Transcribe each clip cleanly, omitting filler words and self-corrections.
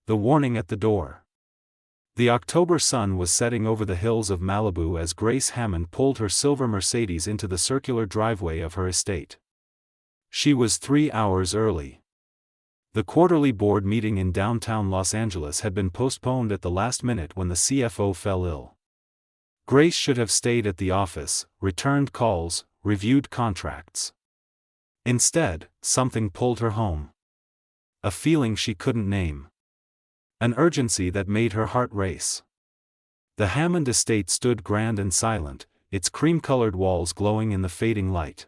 The warning at the door. The October sun was setting over the hills of Malibu as Grace Hammond pulled her silver Mercedes into the circular driveway of her estate. She was 3 hours early. The quarterly board meeting in downtown Los Angeles had been postponed at the last minute when the CFO fell ill. Grace should have stayed at the office, returned calls, reviewed contracts. Instead, something pulled her home. A feeling she couldn't name. An urgency that made her heart race. The Hammond estate stood grand and silent, its cream-colored walls glowing in the fading light.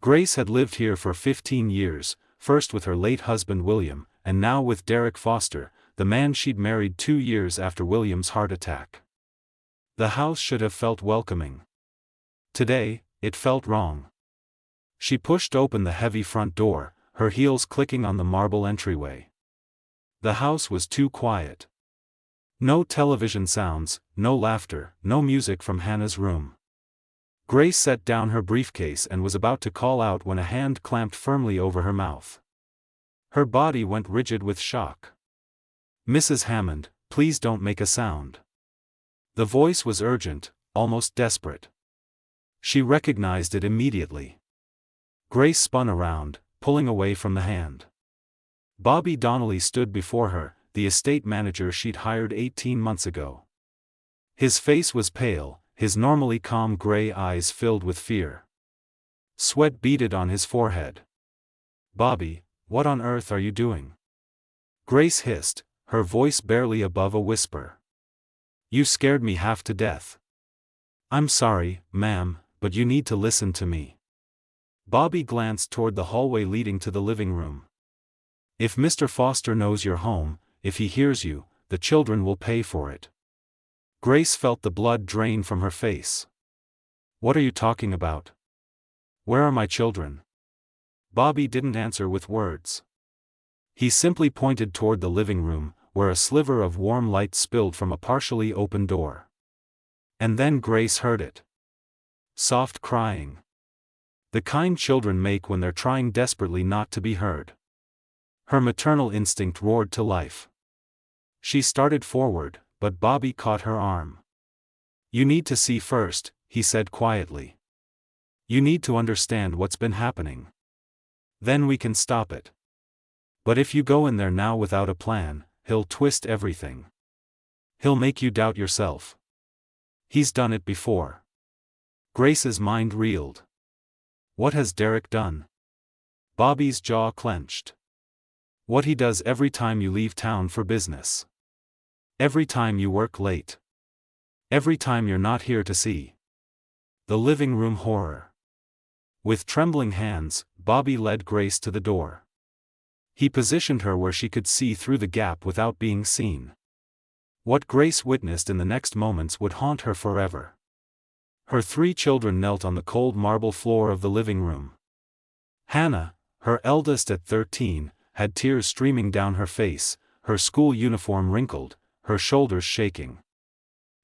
Grace had lived here for 15 years, first with her late husband William, and now with Derek Foster, the man she'd married 2 years after William's heart attack. The house should have felt welcoming. Today, it felt wrong. She pushed open the heavy front door, her heels clicking on the marble entryway. The house was too quiet. No television sounds, no laughter, no music from Hannah's room. Grace set down her briefcase and was about to call out when a hand clamped firmly over her mouth. Her body went rigid with shock. "Mrs. Hammond, please don't make a sound." The voice was urgent, almost desperate. She recognized it immediately. Grace spun around, pulling away from the hand. Bobby Donnelly stood before her, the estate manager she'd hired 18 months ago. His face was pale, his normally calm gray eyes filled with fear. Sweat beaded on his forehead. "Bobby, what on earth are you doing?" Grace hissed, her voice barely above a whisper. "You scared me half to death." "I'm sorry, ma'am, but you need to listen to me." Bobby glanced toward the hallway leading to the living room. "If Mr. Foster knows you're home, if he hears you, the children will pay for it." Grace felt the blood drain from her face. "What are you talking about? Where are my children?" Bobby didn't answer with words. He simply pointed toward the living room, where a sliver of warm light spilled from a partially open door. And then Grace heard it. Soft crying. The kind children make when they're trying desperately not to be heard. Her maternal instinct roared to life. She started forward, but Bobby caught her arm. "You need to see first," he said quietly. "You need to understand what's been happening. Then we can stop it. But if you go in there now without a plan, he'll twist everything. He'll make you doubt yourself. He's done it before." Grace's mind reeled. What has Derek done? Bobby's jaw clenched. What he does every time you leave town for business. Every time you work late. Every time you're not here to see. The living room horror. With trembling hands, Bobby led Grace to the door. He positioned her where she could see through the gap without being seen. What Grace witnessed in the next moments would haunt her forever. Her 3 children knelt on the cold marble floor of the living room. Hannah, her eldest at 13, had tears streaming down her face, her school uniform wrinkled, her shoulders shaking.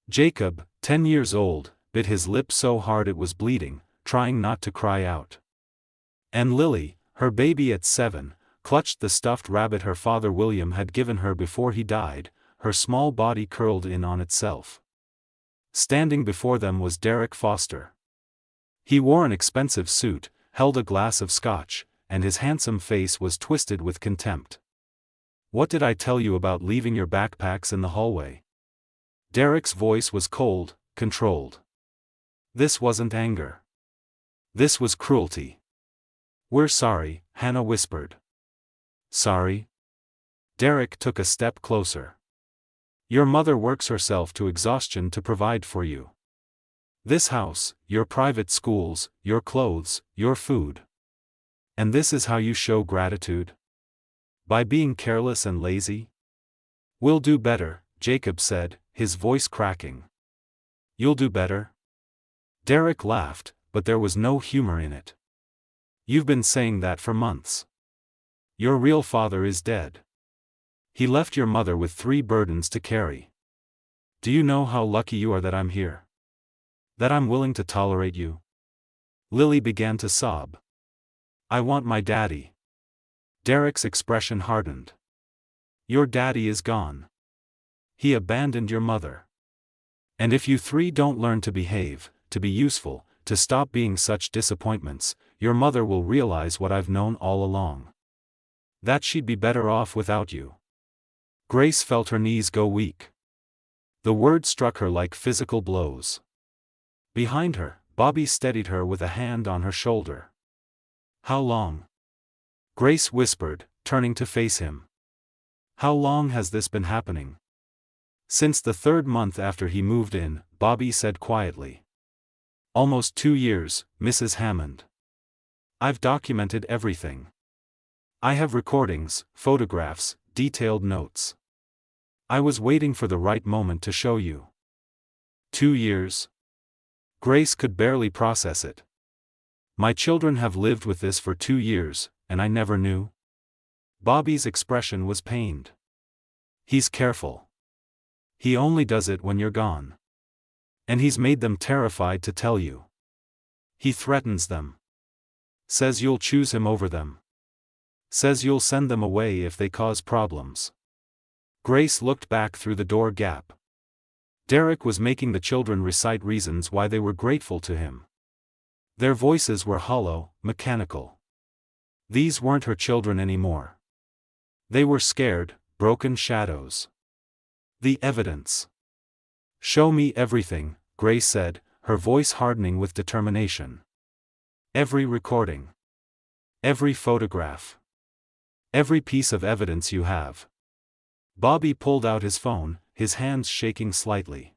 Jacob, 10 years old, bit his lip so hard it was bleeding, trying not to cry out. And Lily, her baby at 7, clutched the stuffed rabbit her father William had given her before he died, her small body curled in on itself. Standing before them was Derek Foster. He wore an expensive suit, held a glass of scotch, and his handsome face was twisted with contempt. "What did I tell you about leaving your backpacks in the hallway?" Derek's voice was cold, controlled. This wasn't anger. This was cruelty. "We're sorry," Hannah whispered. "Sorry?" Derek took a step closer. "Your mother works herself to exhaustion to provide for you. This house, your private schools, your clothes, your food. And this is how you show gratitude? By being careless and lazy?" "We'll do better," Jacob said, his voice cracking. "You'll do better?" Derek laughed, but there was no humor in it. "You've been saying that for months. Your real father is dead. He left your mother with 3 burdens to carry. Do you know how lucky you are that I'm here? That I'm willing to tolerate you?" Lily began to sob. "I want my daddy." Derek's expression hardened. Your daddy is gone. He abandoned your mother. And if you three don't learn to behave, to be useful, to stop being such disappointments, your mother will realize what I've known all along. That she'd be better off without you. Grace felt her knees go weak. The word struck her like physical blows. Behind her, Bobby steadied her with a hand on her shoulder. How long? Grace whispered, turning to face him. How long has this been happening? Since the 3rd month after he moved in, Bobby said quietly. Almost 2 years, Mrs. Hammond. I've documented everything. I have recordings, photographs, detailed notes. I was waiting for the right moment to show you. 2 years? Grace could barely process it. My children have lived with this for 2 years, and I never knew? Bobby's expression was pained. He's careful. He only does it when you're gone. And he's made them terrified to tell you. He threatens them. Says you'll choose him over them. Says you'll send them away if they cause problems. Grace looked back through the door gap. Derek was making the children recite reasons why they were grateful to him. Their voices were hollow, mechanical. These weren't her children anymore. They were scared, broken shadows. The evidence. Show me everything, Grace said, her voice hardening with determination. Every recording. Every photograph. Every piece of evidence you have. Bobby pulled out his phone, his hands shaking slightly.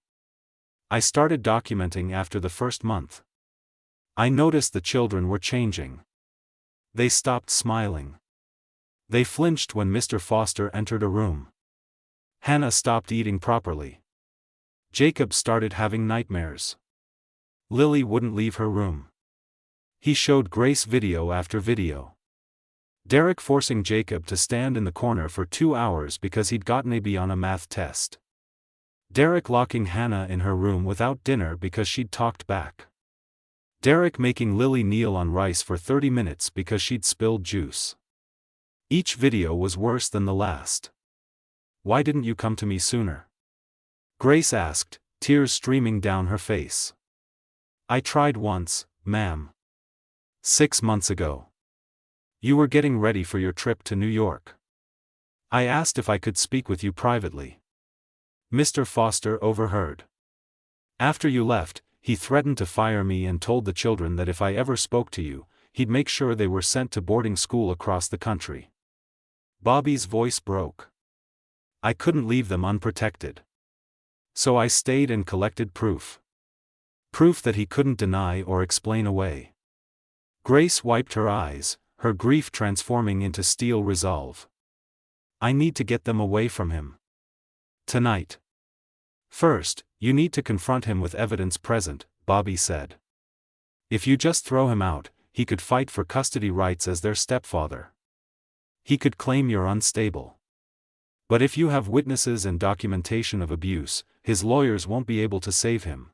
I started documenting after the 1st month. I noticed the children were changing. They stopped smiling. They flinched when Mr. Foster entered a room. Hannah stopped eating properly. Jacob started having nightmares. Lily wouldn't leave her room. He showed Grace video after video. Derek forcing Jacob to stand in the corner for 2 hours because he'd gotten a B on a math test. Derek locking Hannah in her room without dinner because she'd talked back. Derek making Lily kneel on rice for 30 minutes because she'd spilled juice. Each video was worse than the last. Why didn't you come to me sooner? Grace asked, tears streaming down her face. I tried once, ma'am. 6 months ago. You were getting ready for your trip to New York. I asked if I could speak with you privately. Mr. Foster overheard. After you left, he threatened to fire me and told the children that if I ever spoke to you, he'd make sure they were sent to boarding school across the country. Bobby's voice broke. I couldn't leave them unprotected. So I stayed and collected proof. Proof that he couldn't deny or explain away. Grace wiped her eyes, her grief transforming into steel resolve. I need to get them away from him. Tonight. First, you need to confront him with evidence present, Bobby said. If you just throw him out, he could fight for custody rights as their stepfather. He could claim you're unstable. But if you have witnesses and documentation of abuse, his lawyers won't be able to save him.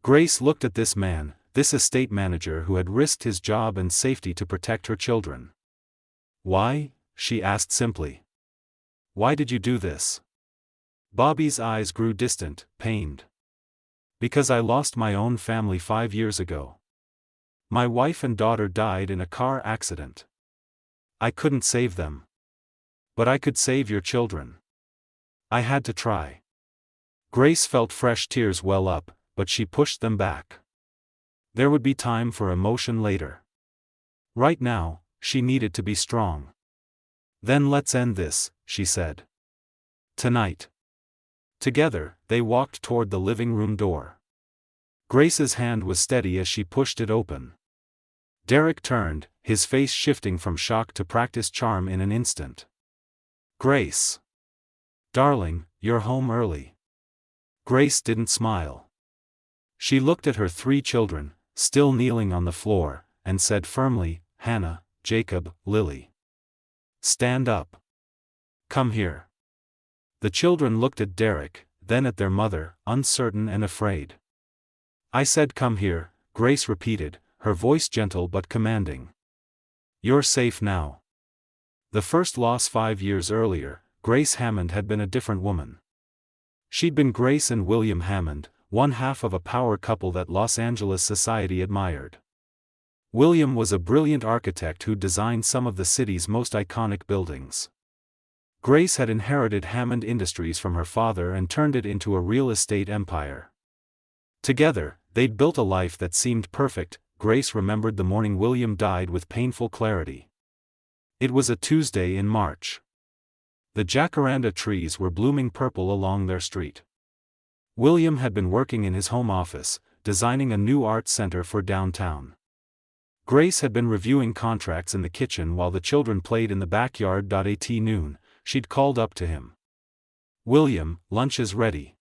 Grace looked at this man, this estate manager who had risked his job and safety to protect her children. Why? She asked simply. Why did you do this? Bobby's eyes grew distant, pained. Because I lost my own family 5 years ago. My wife and daughter died in a car accident. I couldn't save them. But I could save your children. I had to try. Grace felt fresh tears well up, but she pushed them back. There would be time for emotion later. Right now, she needed to be strong. Then let's end this, she said. Tonight. Together, they walked toward the living room door. Grace's hand was steady as she pushed it open. Derek turned, his face shifting from shock to practiced charm in an instant. Grace. Darling, you're home early. Grace didn't smile. She looked at her 3 children, still kneeling on the floor, and said firmly, Hannah, Jacob, Lily. Stand up. Come here. The children looked at Derek, then at their mother, uncertain and afraid. I said come here, Grace repeated, her voice gentle but commanding. You're safe now. The first loss 5 years earlier, Grace Hammond had been a different woman. She'd been Grace and William Hammond, one half of a power couple that Los Angeles society admired. William was a brilliant architect who designed some of the city's most iconic buildings. Grace had inherited Hammond Industries from her father and turned it into a real estate empire. Together, they'd built a life that seemed perfect. Grace remembered the morning William died with painful clarity. It was a Tuesday in March. The jacaranda trees were blooming purple along their street. William had been working in his home office, designing a new art center for downtown. Grace had been reviewing contracts in the kitchen while the children played in the backyard. At noon, she'd called up to him. "William, lunch is ready."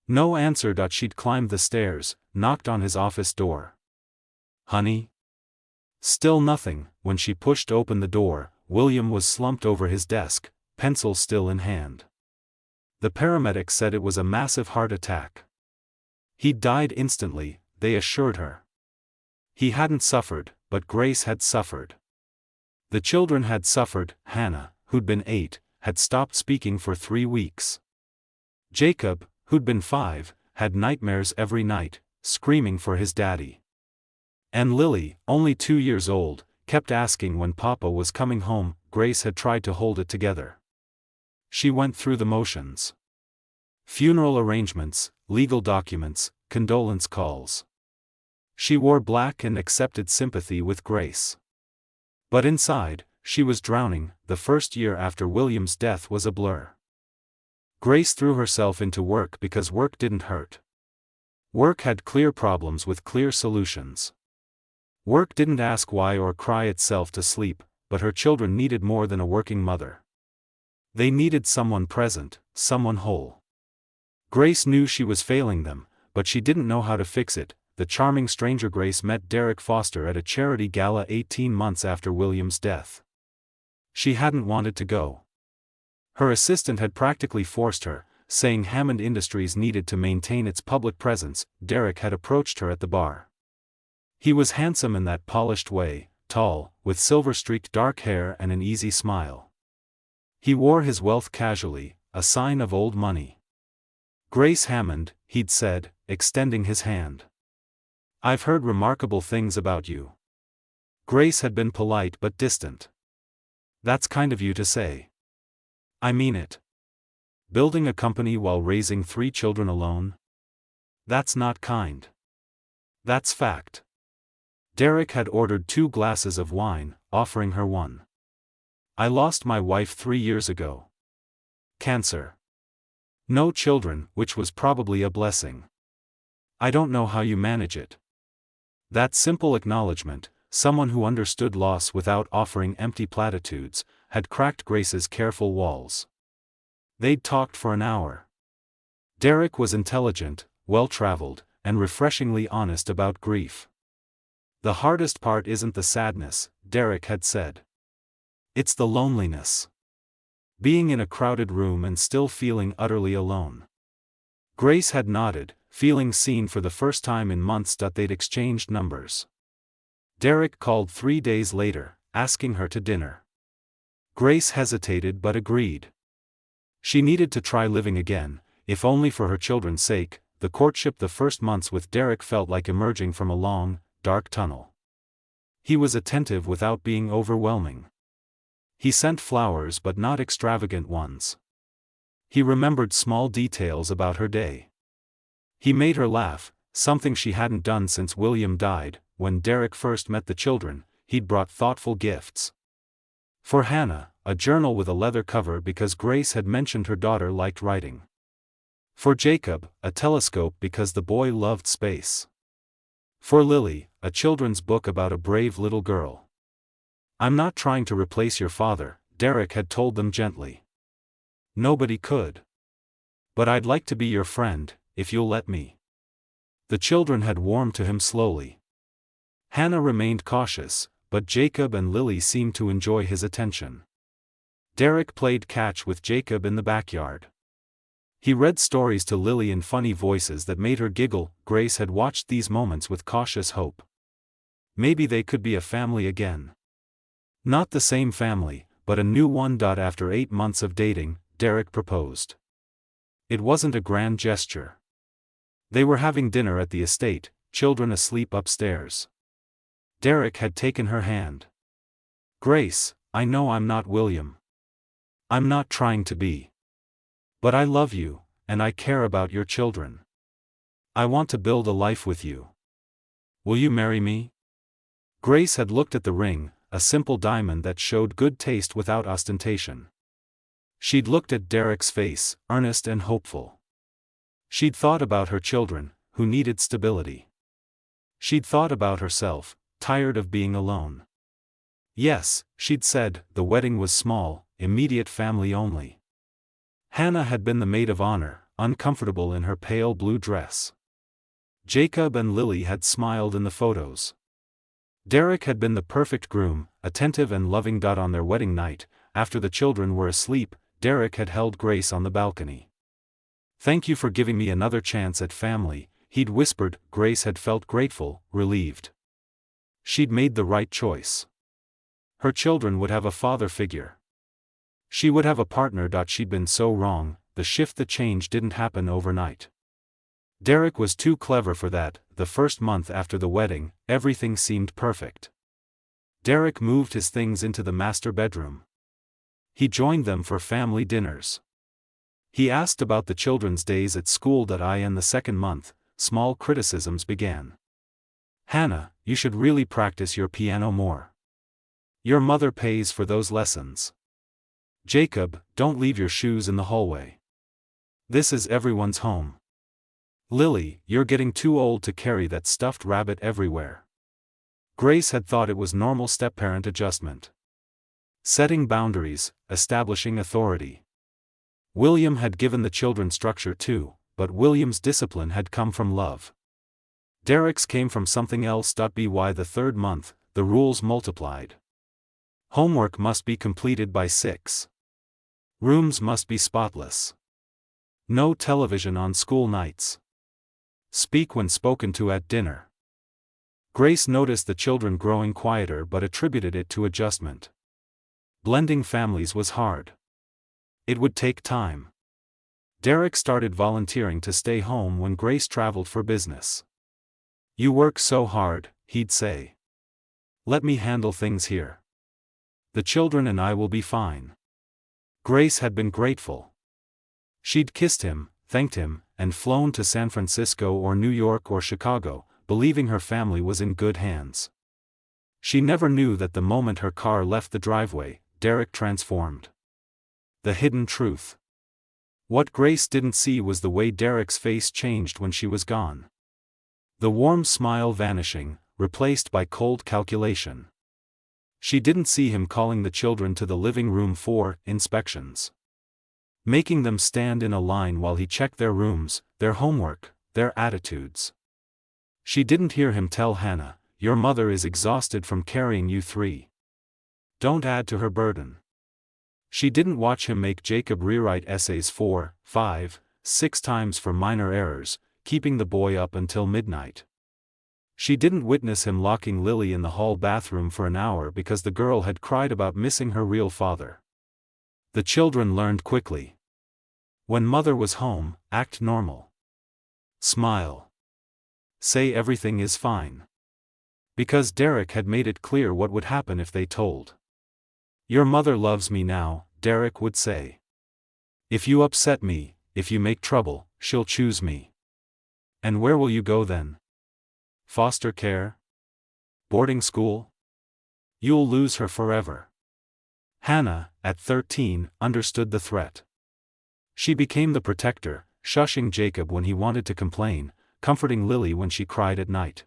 No answer. She'd climbed the stairs, knocked on his office door. "Honey?" Still nothing. When she pushed open the door, William was slumped over his desk, pencil still in hand. The paramedics said it was a massive heart attack. He'd died instantly, they assured her. He hadn't suffered, but Grace had suffered. The children had suffered. Hannah, who'd been 8, had stopped speaking for 3 weeks. Jacob, who'd been 5, had nightmares every night, screaming for his daddy. And Lily, only 2 years old, kept asking when Papa was coming home. Grace had tried to hold it together. She went through the motions. Funeral arrangements, legal documents, condolence calls. She wore black and accepted sympathy with Grace. But inside, she was drowning. The first year after William's death was a blur. Grace threw herself into work because work didn't hurt. Work had clear problems with clear solutions. Work didn't ask why or cry itself to sleep, but her children needed more than a working mother. They needed someone present, someone whole. Grace knew she was failing them, but she didn't know how to fix it. The charming stranger Grace met Derek Foster at a charity gala 18 months after William's death. She hadn't wanted to go. Her assistant had practically forced her, saying Hammond Industries needed to maintain its public presence. Derek had approached her at the bar. He was handsome in that polished way, tall, with silver-streaked dark hair and an easy smile. He wore his wealth casually, a sign of old money. "Grace Hammond," he'd said, extending his hand. "I've heard remarkable things about you." Grace had been polite but distant. "That's kind of you to say." "I mean it. Building a company while raising 3 children alone? That's not kind. That's fact." Derek had ordered 2 glasses of wine, offering her one. "I lost my wife 3 years ago. Cancer. No children, which was probably a blessing. I don't know how you manage it." That simple acknowledgement, someone who understood loss without offering empty platitudes, had cracked Grace's careful walls. They'd talked for an hour. Derek was intelligent, well-traveled, and refreshingly honest about grief. "The hardest part isn't the sadness," Derek had said. "It's the loneliness. Being in a crowded room and still feeling utterly alone." Grace had nodded, feeling seen for the first time in months. They'd exchanged numbers. Derek called 3 days later, asking her to dinner. Grace hesitated but agreed. She needed to try living again, if only for her children's sake. The courtship the first months with Derek felt like emerging from a long, dark tunnel. He was attentive without being overwhelming. He sent flowers but not extravagant ones. He remembered small details about her day. He made her laugh, something she hadn't done since William died. When Derek first met the children, he'd brought thoughtful gifts. For Hannah, a journal with a leather cover because Grace had mentioned her daughter liked writing. For Jacob, a telescope because the boy loved space. For Lily, a children's book about a brave little girl. "I'm not trying to replace your father," Derek had told them gently. "Nobody could. But I'd like to be your friend, if you'll let me." The children had warmed to him slowly. Hannah remained cautious, but Jacob and Lily seemed to enjoy his attention. Derek played catch with Jacob in the backyard. He read stories to Lily in funny voices that made her giggle. Grace had watched these moments with cautious hope. Maybe they could be a family again. Not the same family, but a new one. After 8 months of dating, Derek proposed. It wasn't a grand gesture. They were having dinner at the estate, children asleep upstairs. Derek had taken her hand. "Grace, I know I'm not William. I'm not trying to be. But I love you, and I care about your children. I want to build a life with you. Will you marry me?" Grace had looked at the ring, a simple diamond that showed good taste without ostentation. She'd looked at Derek's face, earnest and hopeful. She'd thought about her children, who needed stability. She'd thought about herself, tired of being alone. Yes, she'd said, the wedding was small, immediate family only. Hannah had been the maid of honor, uncomfortable in her pale blue dress. Jacob and Lily had smiled in the photos. Derek had been the perfect groom, attentive and loving. On their wedding night, after the children were asleep, Derek had held Grace on the balcony. "Thank you for giving me another chance at family," he'd whispered. Grace had felt grateful, relieved. She'd made the right choice. Her children would have a father figure. She would have a partner. She'd been so wrong, the change didn't happen overnight. Derek was too clever for that. The first month after the wedding, everything seemed perfect. Derek moved his things into the master bedroom. He joined them for family dinners. He asked about the children's days at school. In the second month, small criticisms began. "Hannah, you should really practice your piano more. Your mother pays for those lessons. Jacob, don't leave your shoes in the hallway. This is everyone's home. Lily, you're getting too old to carry that stuffed rabbit everywhere." Grace had thought it was normal step-parent adjustment. Setting boundaries, establishing authority. William had given the children structure too, but William's discipline had come from love. Derek's came from something else. By the third month, the rules multiplied. Homework must be completed by 6. Rooms must be spotless. No television on school nights. Speak when spoken to at dinner. Grace noticed the children growing quieter but attributed it to adjustment. Blending families was hard. It would take time. Derek started volunteering to stay home when Grace traveled for business. "You work so hard," he'd say. "Let me handle things here. The children and I will be fine." Grace had been grateful. She'd kissed him, thanked him, and flown to San Francisco or New York or Chicago, believing her family was in good hands. She never knew that the moment her car left the driveway, Derek transformed. The hidden truth. What Grace didn't see was the way Derek's face changed when she was gone. The warm smile vanishing, replaced by cold calculation. She didn't see him calling the children to the living room for inspections. Making them stand in a line while he checked their rooms, their homework, their attitudes. She didn't hear him tell Hannah, "Your mother is exhausted from carrying you 3. Don't add to her burden." She didn't watch him make Jacob rewrite essays 4, 5, 6 times for minor errors, keeping the boy up until midnight. She didn't witness him locking Lily in the hall bathroom for an hour because the girl had cried about missing her real father. The children learned quickly. When mother was home, act normal. Smile. Say everything is fine. Because Derek had made it clear what would happen if they told. "Your mother loves me now," Derek would say. "If you upset me, if you make trouble, she'll choose me. And where will you go then? Foster care? Boarding school? You'll lose her forever." Hannah, at 13, understood the threat. She became the protector, shushing Jacob when he wanted to complain, comforting Lily when she cried at night.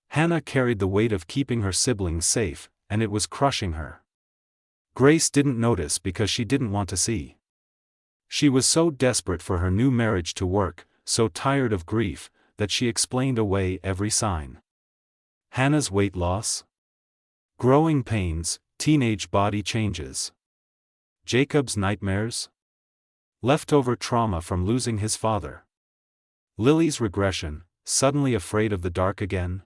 Hannah carried the weight of keeping her siblings safe, and it was crushing her. Grace didn't notice because she didn't want to see. She was so desperate for her new marriage to work, so tired of grief, that she explained away every sign. Hannah's weight loss? Growing pains, teenage body changes. Jacob's nightmares? Leftover trauma from losing his father. Lily's regression, suddenly afraid of the dark again.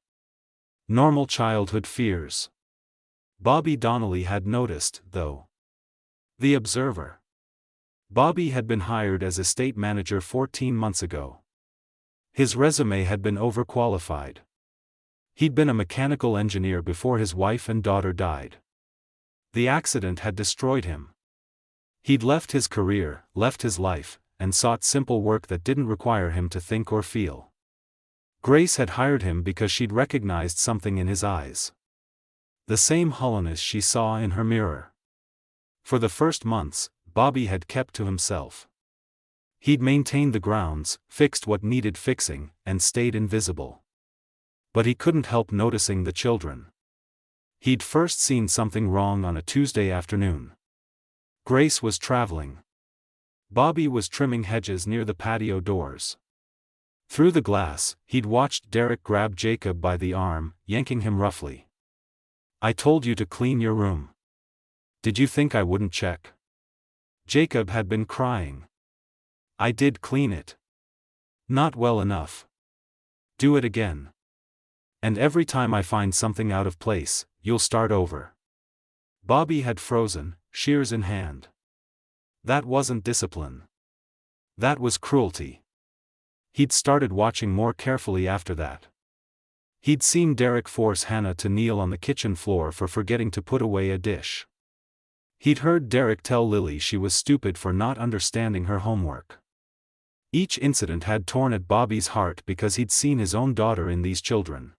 Normal childhood fears. Bobby Donnelly had noticed, though. The Observer. Bobby had been hired as estate manager 14 months ago. His resume had been overqualified. He'd been a mechanical engineer before his wife and daughter died. The accident had destroyed him. He'd left his career, left his life, and sought simple work that didn't require him to think or feel. Grace had hired him because she'd recognized something in his eyes. The same hollowness she saw in her mirror. For the first months, Bobby had kept to himself. He'd maintained the grounds, fixed what needed fixing, and stayed invisible. But he couldn't help noticing the children. He'd first seen something wrong on a Tuesday afternoon. Grace was traveling. Bobby was trimming hedges near the patio doors. Through the glass, he'd watched Derek grab Jacob by the arm, yanking him roughly. "I told you to clean your room. Did you think I wouldn't check?" Jacob had been crying. "I did clean it. Not well enough. Do it again. And every time I find something out of place, you'll start over." Bobby had frozen, shears in hand. That wasn't discipline. That was cruelty. He'd started watching more carefully after that. He'd seen Derek force Hannah to kneel on the kitchen floor for forgetting to put away a dish. He'd heard Derek tell Lily she was stupid for not understanding her homework. Each incident had torn at Bobby's heart because he'd seen his own daughter in these children.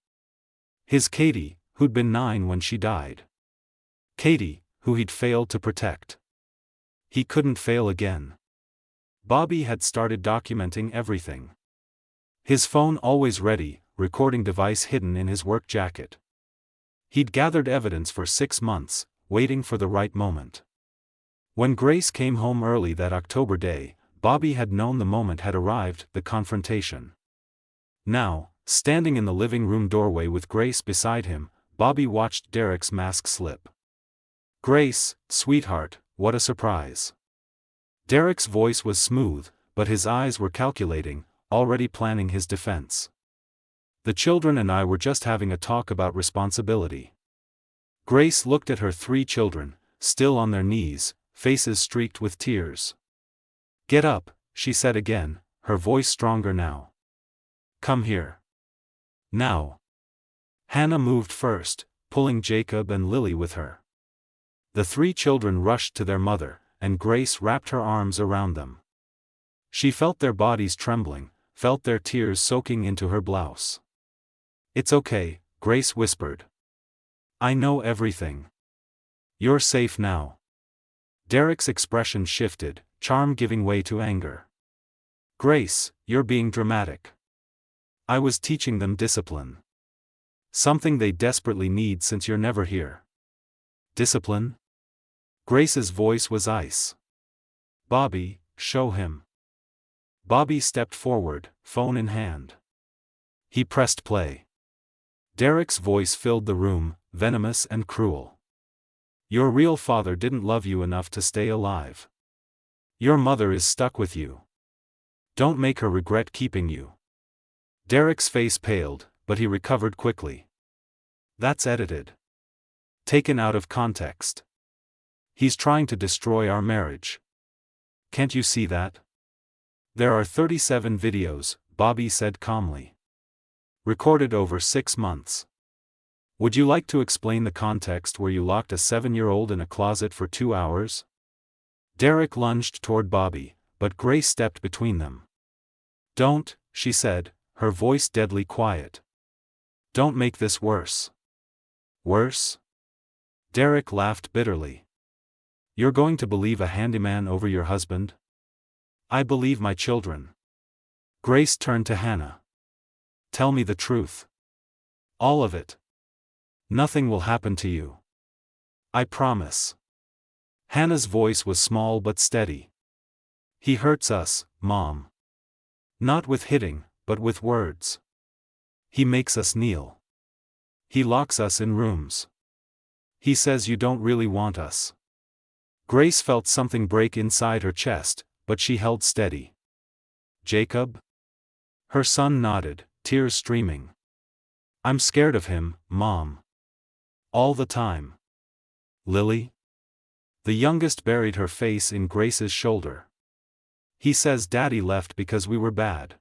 His Katie, who'd been 9 when she died. Katie, who he'd failed to protect. He couldn't fail again. Bobby had started documenting everything. His phone always ready, recording device hidden in his work jacket. He'd gathered evidence for 6 months, waiting for the right moment. When Grace came home early that October day, Bobby had known the moment had arrived, the confrontation. Now, standing in the living room doorway with Grace beside him, Bobby watched Derek's mask slip. "Grace, sweetheart, what a surprise." Derek's voice was smooth, but his eyes were calculating, already planning his defense. "The children and I were just having a talk about responsibility." Grace looked at her 3 children, still on their knees, faces streaked with tears. "Get up," she said again, her voice stronger now. "Come here. Now." Hannah moved first, pulling Jacob and Lily with her. The 3 children rushed to their mother, and Grace wrapped her arms around them. She felt their bodies trembling, felt their tears soaking into her blouse. "It's okay," Grace whispered. "I know everything. You're safe now." Derek's expression shifted, charm giving way to anger. "Grace, you're being dramatic. I was teaching them discipline. Something they desperately need since you're never here." "Discipline?" Grace's voice was ice. "Bobby, show him." Bobby stepped forward, phone in hand. He pressed play. Derek's voice filled the room, venomous and cruel. "Your real father didn't love you enough to stay alive. Your mother is stuck with you. Don't make her regret keeping you." Derek's face paled, but he recovered quickly. "That's edited. Taken out of context. He's trying to destroy our marriage. Can't you see that?" "There are 37 videos," Bobby said calmly. "Recorded over 6 months. Would you like to explain the context where you locked a 7-year-old in a closet for 2 hours? Derek lunged toward Bobby, but Grace stepped between them. "Don't," she said, her voice deadly quiet. "Don't make this worse." "Worse?" Derek laughed bitterly. "You're going to believe a handyman over your husband?" "I believe my children." Grace turned to Hannah. "Tell me the truth. All of it. Nothing will happen to you. I promise." Hannah's voice was small but steady. "He hurts us, Mom. Not with hitting, but with words. He makes us kneel. He locks us in rooms. He says you don't really want us." Grace felt something break inside her chest, but she held steady. "Jacob?" Her son nodded, tears streaming. "I'm scared of him, Mom. All the time." "Lily?" The youngest buried her face in Grace's shoulder. He says Daddy left because we were bad.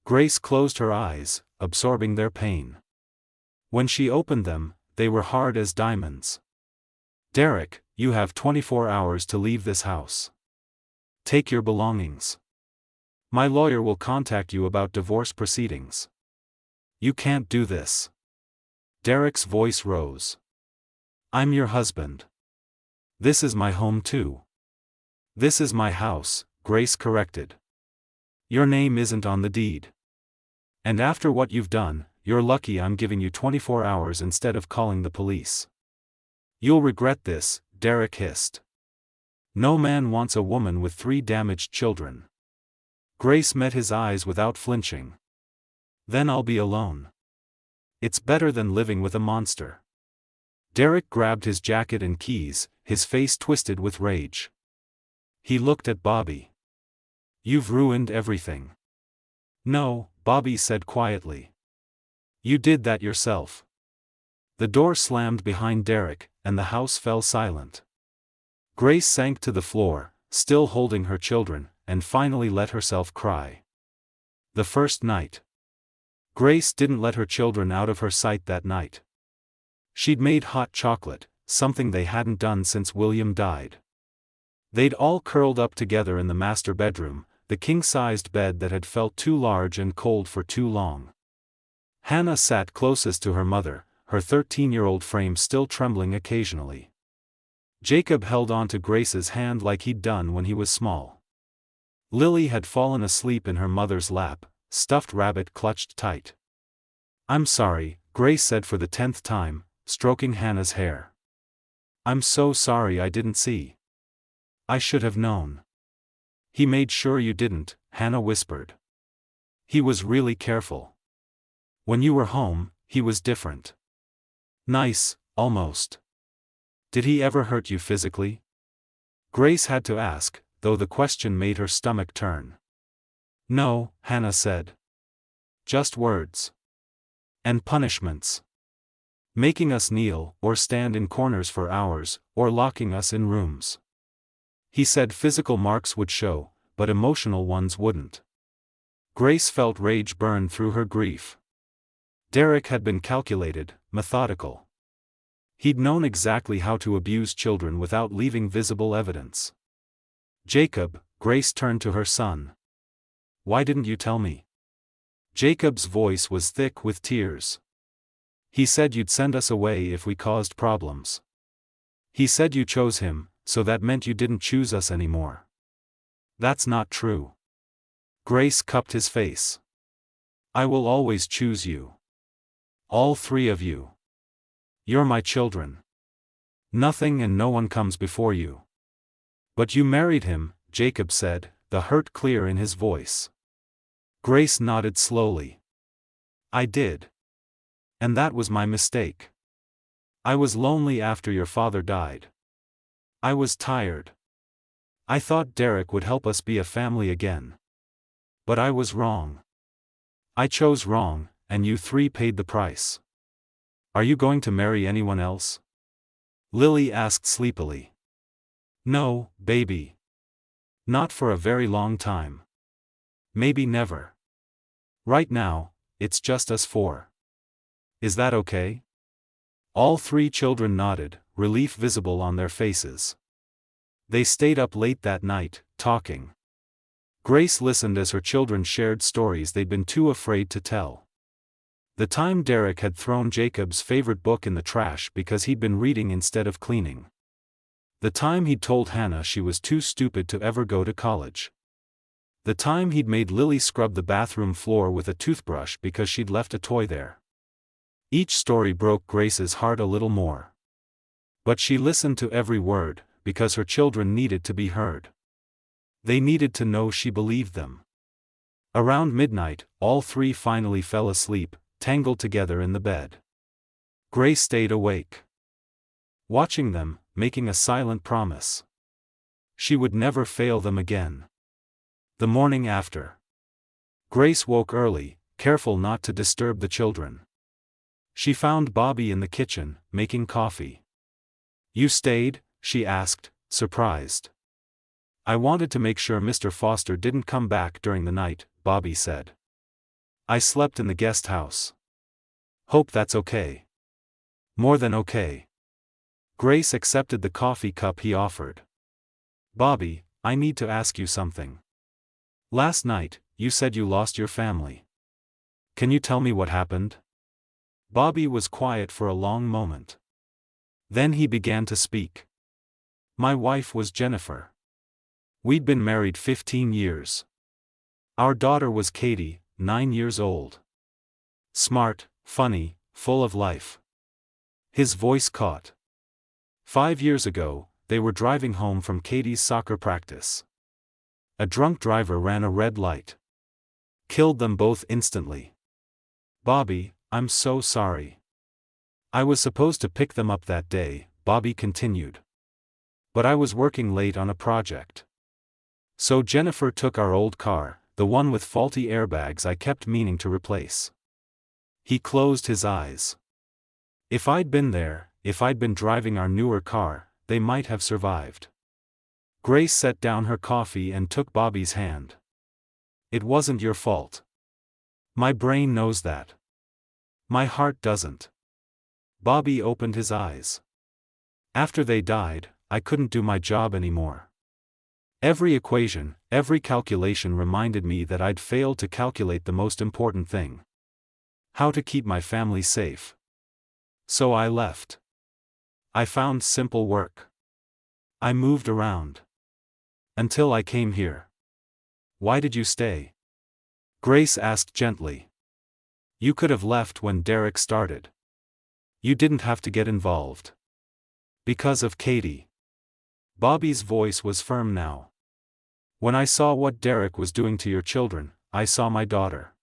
Grace closed her eyes, absorbing their pain. When she opened them, they were hard as diamonds. Derek, you have 24 hours to leave this house. Take your belongings. My lawyer will contact you about divorce proceedings. You can't do this. Derek's voice rose. I'm your husband. This is my home too. This is my house, Grace corrected. Your name isn't on the deed. And after what you've done, you're lucky I'm giving you 24 hours instead of calling the police. You'll regret this, Derek hissed. No man wants a woman with 3 damaged children. Grace met his eyes without flinching. Then I'll be alone. It's better than living with a monster. Derek grabbed his jacket and keys, his face twisted with rage. He looked at Bobby. You've ruined everything. No, Bobby said quietly. You did that yourself. The door slammed behind Derek, and the house fell silent. Grace sank to the floor, still holding her children, and finally let herself cry. The first night. Grace didn't let her children out of her sight that night. She'd made hot chocolate, something they hadn't done since William died. They'd all curled up together in the master bedroom, the king-sized bed that had felt too large and cold for too long. Hannah sat closest to her mother, her 13-year-old frame still trembling occasionally. Jacob held on to Grace's hand like he'd done when he was small. Lily had fallen asleep in her mother's lap, stuffed rabbit clutched tight. I'm sorry, Grace said for the 10th time, stroking Hannah's hair. I'm so sorry I didn't see. I should have known. He made sure you didn't, Hannah whispered. He was really careful. When you were home, he was different. Nice, almost. Did he ever hurt you physically? Grace had to ask, though the question made her stomach turn. No, Hannah said. Just words. And punishments. Making us kneel, or stand in corners for hours, or locking us in rooms. He said physical marks would show, but emotional ones wouldn't. Grace felt rage burn through her grief. Derek had been calculated, methodical. He'd known exactly how to abuse children without leaving visible evidence. Jacob, Grace turned to her son. Why didn't you tell me? Jacob's voice was thick with tears. He said you'd send us away if we caused problems. He said you chose him, so that meant you didn't choose us anymore. That's not true. Grace cupped his face. I will always choose you. All 3 of you. You're my children. Nothing and no one comes before you. But you married him, Jacob said, the hurt clear in his voice. Grace nodded slowly. I did. And that was my mistake. I was lonely after your father died. I was tired. I thought Derek would help us be a family again. But I was wrong. I chose wrong, and you 3 paid the price. Are you going to marry anyone else? Lily asked sleepily. No, baby. Not for a very long time. Maybe never. Right now, it's just us 4. Is that okay? All 3 children nodded, relief visible on their faces. They stayed up late that night, talking. Grace listened as her children shared stories they'd been too afraid to tell. The time Derek had thrown Jacob's favorite book in the trash because he'd been reading instead of cleaning. The time he'd told Hannah she was too stupid to ever go to college. The time he'd made Lily scrub the bathroom floor with a toothbrush because she'd left a toy there. Each story broke Grace's heart a little more. But she listened to every word, because her children needed to be heard. They needed to know she believed them. Around midnight, all 3 finally fell asleep, tangled together in the bed. Grace stayed awake. Watching them, making a silent promise. She would never fail them again. The morning after. Grace woke early, careful not to disturb the children. She found Bobby in the kitchen, making coffee. You stayed? she asked, surprised. I wanted to make sure Mr. Foster didn't come back during the night, Bobby said. I slept in the guest house. Hope that's okay. More than okay. Grace accepted the coffee cup he offered. Bobby, I need to ask you something. Last night, you said you lost your family. Can you tell me what happened? Bobby was quiet for a long moment. Then he began to speak. My wife was Jennifer. We'd been married 15 years. Our daughter was Katie, 9 years old. Smart, funny, full of life. His voice caught. 5 years ago, they were driving home from Katie's soccer practice. A drunk driver ran a red light. Killed them both instantly. Bobby, I'm so sorry. I was supposed to pick them up that day, Bobby continued. But I was working late on a project. So Jennifer took our old car, the one with faulty airbags I kept meaning to replace. He closed his eyes. If I'd been there, if I'd been driving our newer car, they might have survived. Grace set down her coffee and took Bobby's hand. It wasn't your fault. My brain knows that. My heart doesn't. Bobby opened his eyes. After they died, I couldn't do my job anymore. Every equation, every calculation reminded me that I'd failed to calculate the most important thing. How to keep my family safe. So I left. I found simple work. I moved around. Until I came here. Why did you stay? Grace asked gently. You could have left when Derek started. You didn't have to get involved. Because of Katie. Bobby's voice was firm now. When I saw what Derek was doing to your children, I saw my daughter.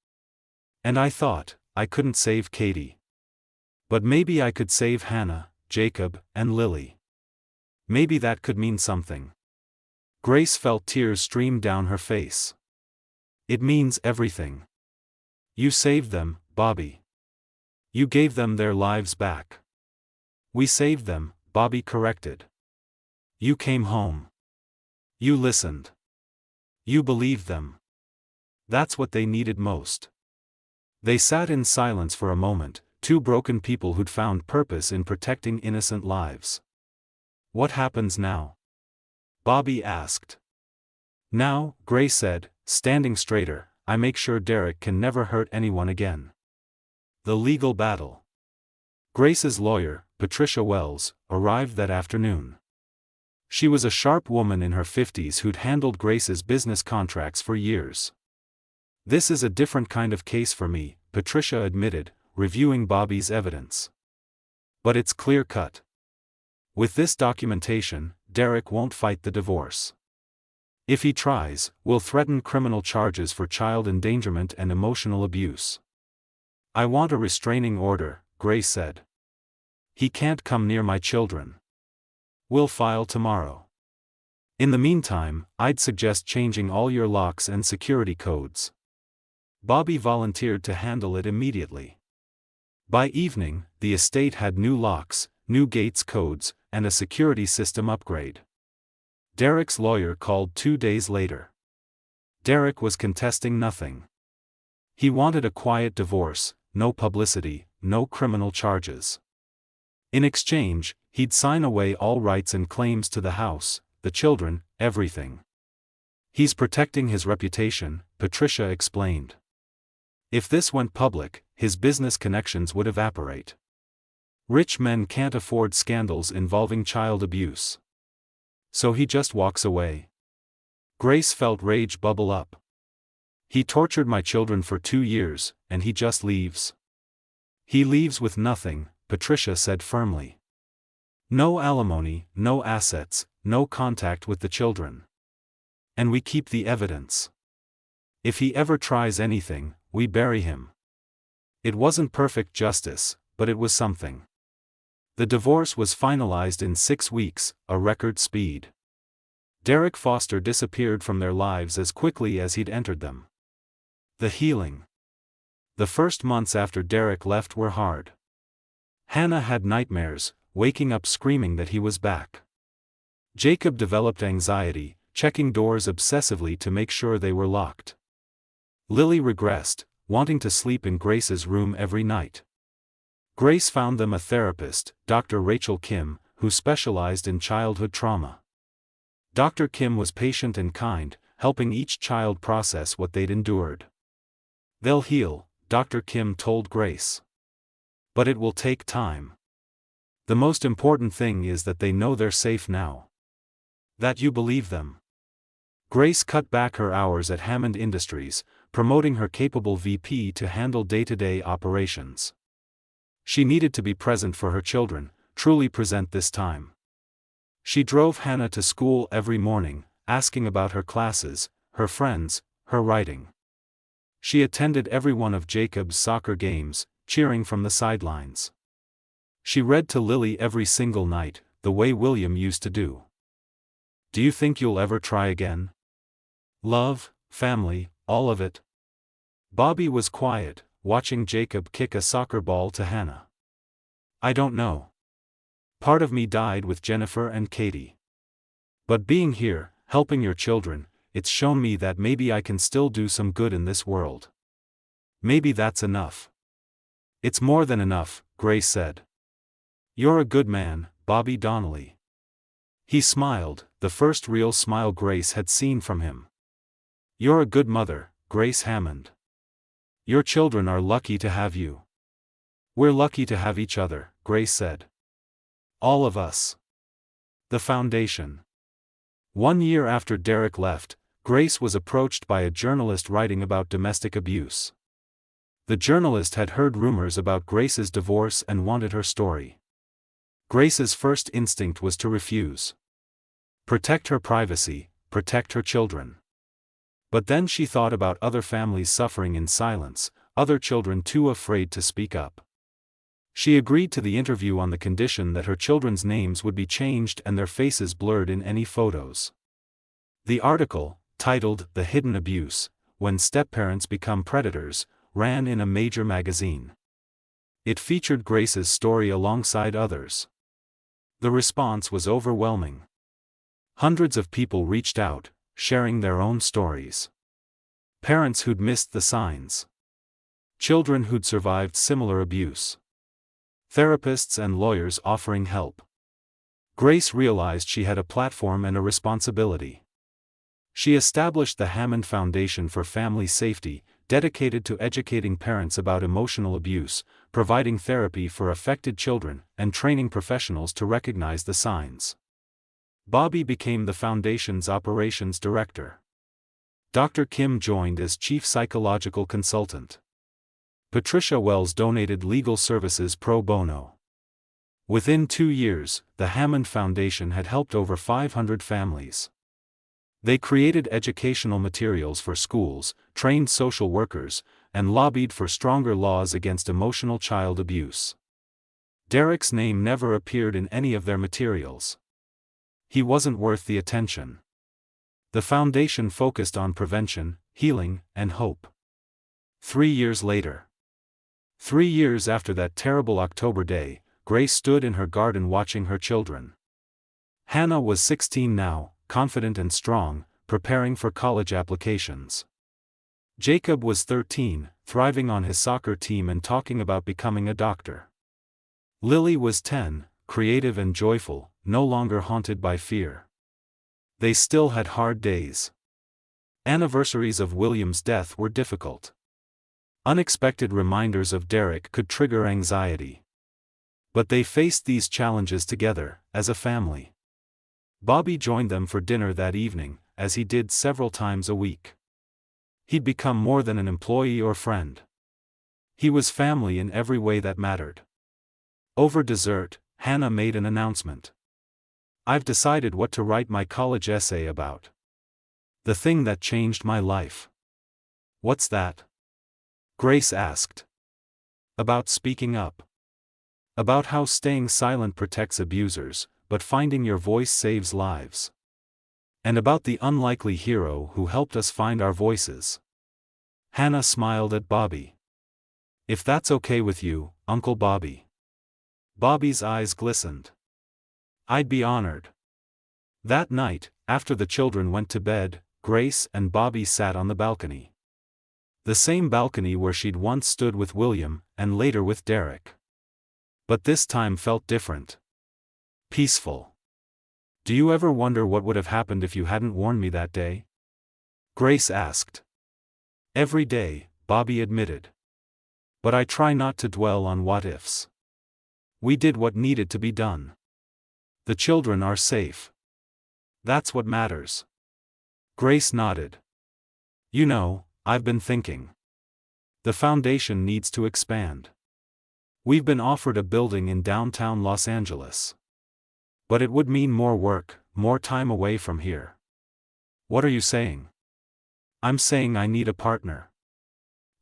And I thought, I couldn't save Katie. But maybe I could save Hannah, Jacob, and Lily. Maybe that could mean something. Grace felt tears stream down her face. It means everything. You saved them, Bobby. You gave them their lives back. We saved them, Bobby corrected. You came home. You listened. You believed them. That's what they needed most. They sat in silence for a moment, two broken people who'd found purpose in protecting innocent lives. What happens now? Bobby asked. Now, Grace said, standing straighter, I make sure Derek can never hurt anyone again. The legal battle. Grace's lawyer, Patricia Wells, arrived that afternoon. She was a sharp woman in her 50s who'd handled Grace's business contracts for years. This is a different kind of case for me, Patricia admitted, reviewing Bobby's evidence. But it's clear-cut. With this documentation, Derek won't fight the divorce. If he tries, we'll threaten criminal charges for child endangerment and emotional abuse. I want a restraining order, Grace said. He can't come near my children. We'll file tomorrow. In the meantime, I'd suggest changing all your locks and security codes. Bobby volunteered to handle it immediately. By evening, the estate had new locks, new gates codes, and a security system upgrade. Derek's lawyer called 2 days later. Derek was contesting nothing. He wanted a quiet divorce, no publicity, no criminal charges. In exchange, he'd sign away all rights and claims to the house, the children, everything. He's protecting his reputation, Patricia explained. If this went public, his business connections would evaporate. Rich men can't afford scandals involving child abuse. So he just walks away. Grace felt rage bubble up. He tortured my children for 2 years, and he just leaves. He leaves with nothing, Patricia said firmly. No alimony, no assets, no contact with the children. And we keep the evidence. If he ever tries anything, we bury him. It wasn't perfect justice, but it was something. The divorce was finalized in 6 weeks, a record speed. Derek Foster disappeared from their lives as quickly as he'd entered them. The healing. The first months after Derek left were hard. Hannah had nightmares, waking up screaming that he was back. Jacob developed anxiety, checking doors obsessively to make sure they were locked. Lily regressed, wanting to sleep in Grace's room every night. Grace found them a therapist, Dr. Rachel Kim, who specialized in childhood trauma. Dr. Kim was patient and kind, helping each child process what they'd endured. "They'll heal," Dr. Kim told Grace. "But it will take time. The most important thing is that they know they're safe now. That you believe them." Grace cut back her hours at Hammond Industries, promoting her capable VP to handle day-to-day operations. She needed to be present for her children, truly present this time. She drove Hannah to school every morning, asking about her classes, her friends, her writing. She attended every one of Jacob's soccer games, cheering from the sidelines. She read to Lily every single night, the way William used to do. "Do you think you'll ever try again? Love, family, all of it?" Bobby was quiet, watching Jacob kick a soccer ball to Hannah. "I don't know. Part of me died with Jennifer and Katie. But being here, helping your children, it's shown me that maybe I can still do some good in this world. Maybe that's enough." "It's more than enough," Grace said. "You're a good man, Bobby Donnelly." He smiled, the first real smile Grace had seen from him. "You're a good mother, Grace Hammond. Your children are lucky to have you." "We're lucky to have each other," Grace said. "All of us." The foundation. 1 year after Derek left, Grace was approached by a journalist writing about domestic abuse. The journalist had heard rumors about Grace's divorce and wanted her story. Grace's first instinct was to refuse. Protect her privacy, protect her children. But then she thought about other families suffering in silence, other children too afraid to speak up. She agreed to the interview on the condition that her children's names would be changed and their faces blurred in any photos. The article, titled "The Hidden Abuse: When Stepparents Become Predators," ran in a major magazine. It featured Grace's story alongside others. The response was overwhelming. Hundreds of people reached out, sharing their own stories. Parents who'd missed the signs. Children who'd survived similar abuse. Therapists and lawyers offering help. Grace realized she had a platform and a responsibility. She established the Hammond Foundation for Family Safety, dedicated to educating parents about emotional abuse, providing therapy for affected children, and training professionals to recognize the signs. Bobby became the foundation's operations director. Dr. Kim joined as chief psychological consultant. Patricia Wells donated legal services pro bono. Within 2 years, the Hammond Foundation had helped over 500 families. They created educational materials for schools, trained social workers, and lobbied for stronger laws against emotional child abuse. Derek's name never appeared in any of their materials. He wasn't worth the attention. The foundation focused on prevention, healing, and hope. 3 years later. 3 years after that terrible October day, Grace stood in her garden watching her children. Hannah was 16 now, confident and strong, preparing for college applications. Jacob was 13, thriving on his soccer team and talking about becoming a doctor. Lily was 10, creative and joyful, no longer haunted by fear. They still had hard days. Anniversaries of William's death were difficult. Unexpected reminders of Derek could trigger anxiety. But they faced these challenges together, as a family. Bobby joined them for dinner that evening, as he did several times a week. He'd become more than an employee or friend. He was family in every way that mattered. Over dessert, Hannah made an announcement. "I've decided what to write my college essay about. The thing that changed my life." "What's that?" Grace asked. "About speaking up. About how staying silent protects abusers, but finding your voice saves lives. And about the unlikely hero who helped us find our voices." Hannah smiled at Bobby. "If that's okay with you, Uncle Bobby." Bobby's eyes glistened. "I'd be honored." That night, after the children went to bed, Grace and Bobby sat on the balcony. The same balcony where she'd once stood with William, and later with Derek. But this time felt different. Peaceful. "Do you ever wonder what would have happened if you hadn't warned me that day?" Grace asked. "Every day," Bobby admitted. "But I try not to dwell on what-ifs. We did what needed to be done. The children are safe. That's what matters." Grace nodded. "You know, I've been thinking. The foundation needs to expand. We've been offered a building in downtown Los Angeles. But it would mean more work, more time away from here." "What are you saying?" "I'm saying I need a partner.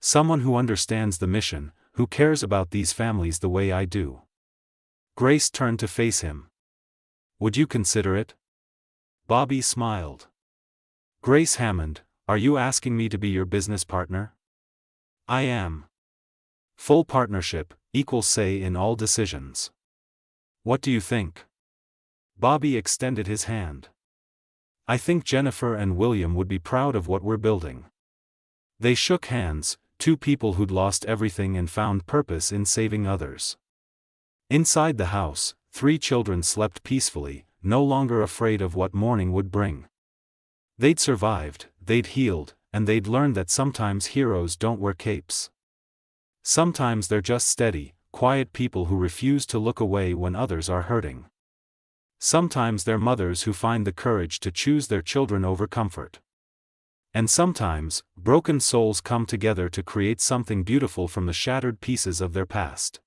Someone who understands the mission, who cares about these families the way I do." Grace turned to face him. "Would you consider it?" Bobby smiled. "Grace Hammond, are you asking me to be your business partner?" "I am. Full partnership, equal say in all decisions. What do you think?" Bobby extended his hand. "I think Jennifer and William would be proud of what we're building." They shook hands, two people who'd lost everything and found purpose in saving others. Inside the house, three children slept peacefully, no longer afraid of what morning would bring. They'd survived, they'd healed, and they'd learned that sometimes heroes don't wear capes. Sometimes they're just steady, quiet people who refuse to look away when others are hurting. Sometimes they're mothers who find the courage to choose their children over comfort. And sometimes, broken souls come together to create something beautiful from the shattered pieces of their past.